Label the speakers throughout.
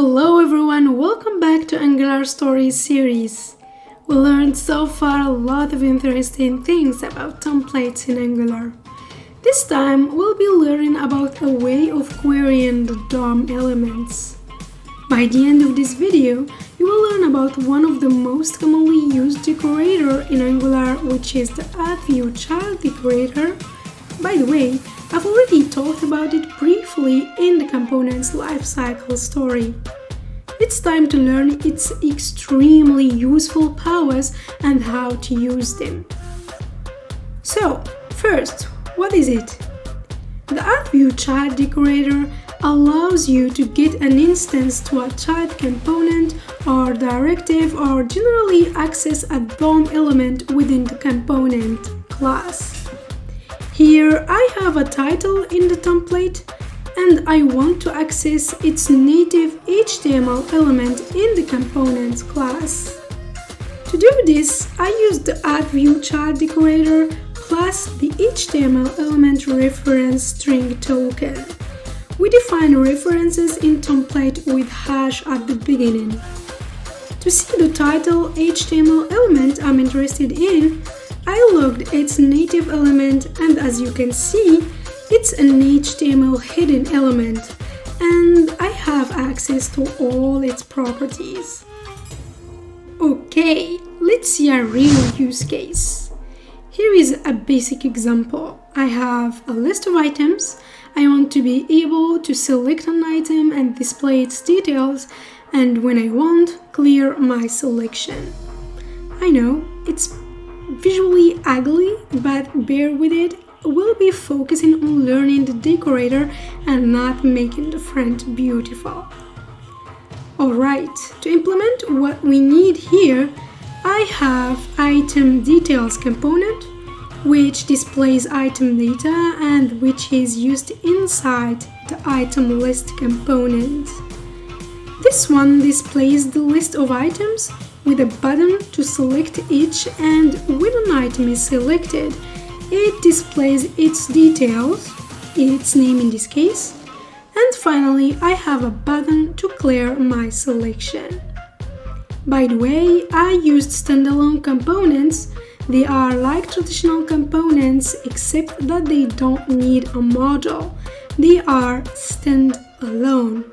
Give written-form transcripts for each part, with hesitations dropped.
Speaker 1: Hello everyone, welcome back to Angular Stories series. We learned so far a lot of interesting things about templates in Angular. This time we'll be learning about a way of querying the DOM elements. By the end of this video, you will learn about one of the most commonly used decorator in Angular, which is the ViewChild decorator. By the way, I've already talked about it briefly in the component's lifecycle story. It's time to learn its extremely useful powers and how to use them. So, first, what is it? The ViewChild decorator allows you to get an instance to a child component or directive or generally access a DOM element within the component class. Here I have a title in the template and I want to access its native HTML element in the components class. To do this, I use the ViewChild decorator plus the HTML element reference string token. We define references in template with hash at the beginning. To see the title HTML element I'm interested in, I logged its native element, and as you can see, it's an HTML hidden element, and I have access to all its properties. Okay, let's see a real use case. Here is a basic example. I have a list of items. I want to be able to select an item and display its details, and when I want, clear my selection. I know, it's visually ugly, but bear with it. We'll be focusing on learning the decorator and not making the front beautiful. Alright, to implement what we need here, I have item details component, which displays item data and which is used inside the item list component. This one displays the list of items with a button to select each, and when an item is selected, it displays its details, its name in this case, and finally I have a button to clear my selection. By the way, I used standalone components. They are like traditional components except that they don't need a module. They are standalone.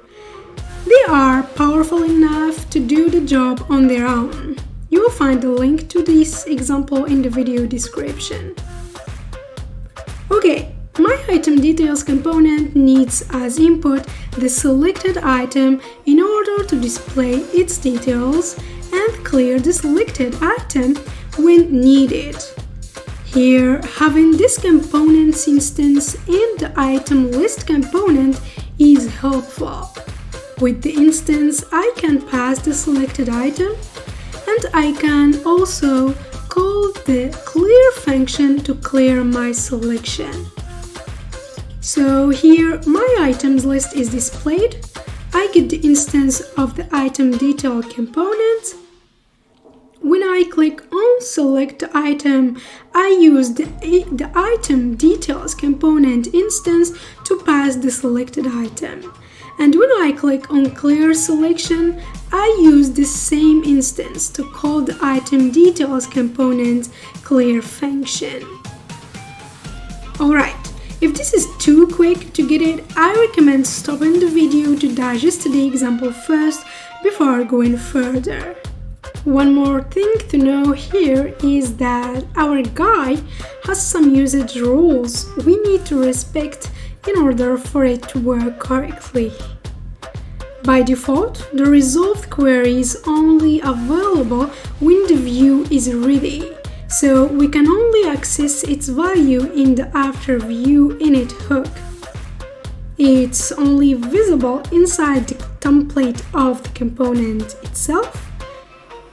Speaker 1: They are powerful enough to do the job on their own. You will find a link to this example in the video description. Okay, my item details component needs as input the selected item in order to display its details and clear the selected item when needed. Here, having this component's instance in the item list component is helpful. With the instance, I can pass the selected item, and I can also call the clear function to clear my selection. So here my items list is displayed. I get the instance of the item detail component. When I click on select item, I use the item details component instance to pass the selected item. And when I click on clear selection, I use the same instance to call the item details component clear function. Alright, if this is too quick to get it, I recommend stopping the video to digest the example first before going further. One more thing to know here is that our guide has some usage rules we need to respect in order for it to work correctly. By default, the resolved query is only available when the view is ready, so we can only access its value in the after view init hook. It's only visible inside the template of the component itself,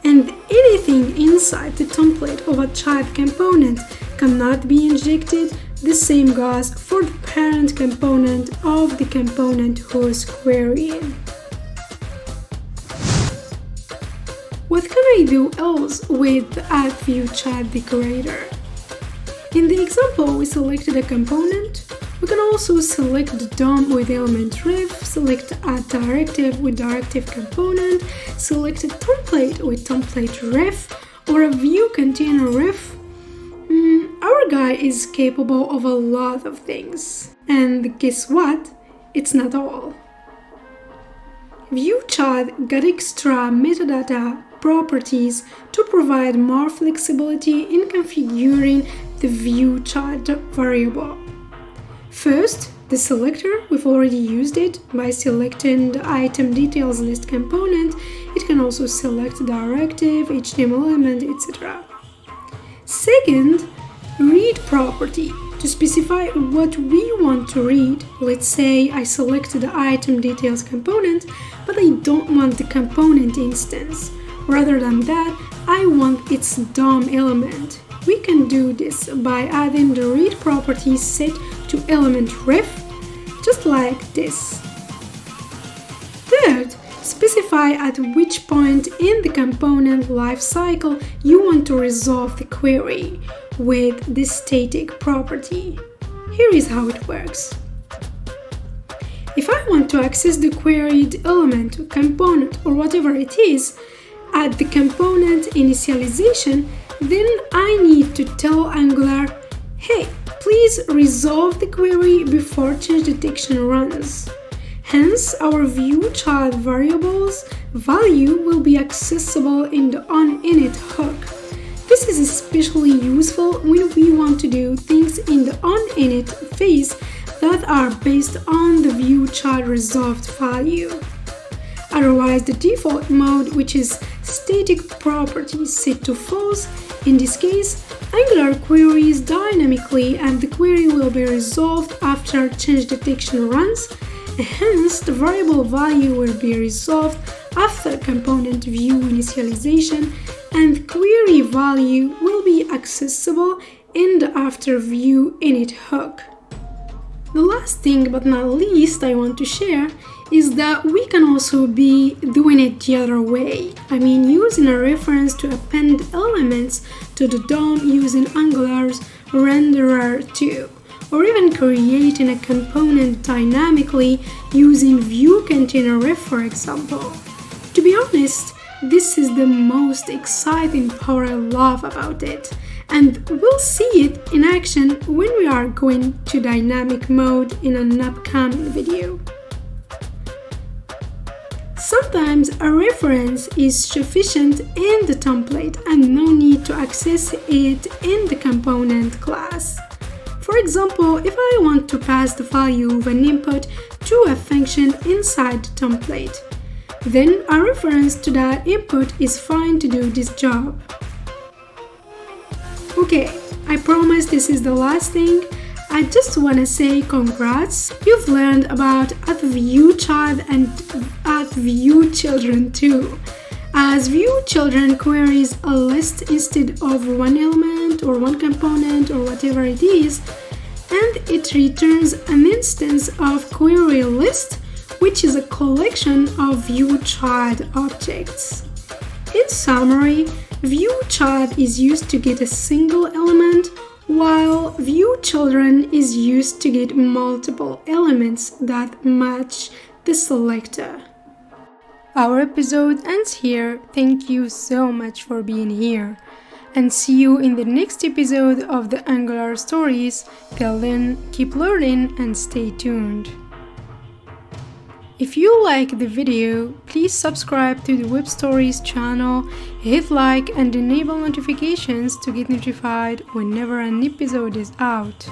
Speaker 1: and anything inside the template of a child component cannot be injected. The same goes for the parent component of the component who's querying. What can I do else with the ViewChild decorator? In the example, we selected a component, We can also select the DOM with element ref, select add directive with directive component, select a template with template ref, or a view container ref. Our guy is capable of a lot of things. And guess what? It's not all. ViewChild got extra metadata properties to provide more flexibility in configuring the ViewChild variable. First, the selector, we've already used it by selecting the item details list component. It can also select directive, HTML element, etc. Second, read property. To specify what we want to read, let's say I selected the item details component, but I don't want the component instance. Rather than that, I want its DOM element. We can do this by adding the read property set to element ref, just like this. Third, specify at which point in the component lifecycle you want to resolve the query with this static property. Here is how it works. If I want to access the queried element, component, or whatever it is at the component initialization, then I need to tell Angular, hey, please resolve the query before change detection runs. Hence, our ViewChild variable's value will be accessible in the onInit hook. This is especially useful when we want to do things in the onInit phase that are based on the ViewChild resolved value. Otherwise, the default mode, which is static property set to false, in this case, Angular queries dynamically and the query will be resolved after change detection runs. Hence, the variable value will be resolved after component view initialization and query value will be accessible in the after view init hook. The last thing but not least I want to share is that we can also be doing it the other way. I mean, using a reference to append elements to the DOM using Angular's renderer too, or even creating a component dynamically using view container ref, for example. To be honest, this is the most exciting part I love about it, and we'll see it in action when we are going to dynamic mode in an upcoming video. Sometimes a reference is sufficient in the template and no need to access it in the component class. For example, if I want to pass the value of an input to a function inside the template, then a reference to that input is fine to do this job. Okay, I promise this is the last thing. I just want to say congrats. You've learned about @ViewChild and @ViewChildren too. As ViewChildren queries a list instead of one element or one component or whatever it is, and it returns an instance of query list, which is a collection of ViewChild objects. In summary, ViewChild is used to get a single element, while ViewChildren is used to get multiple elements that match the selector. Our episode ends here. Thank you so much for being here, and see you in the next episode of the Angular Stories. Till then, keep learning and stay tuned. If you like the video, please subscribe to the Web Stories channel, hit like and enable notifications to get notified whenever an episode is out.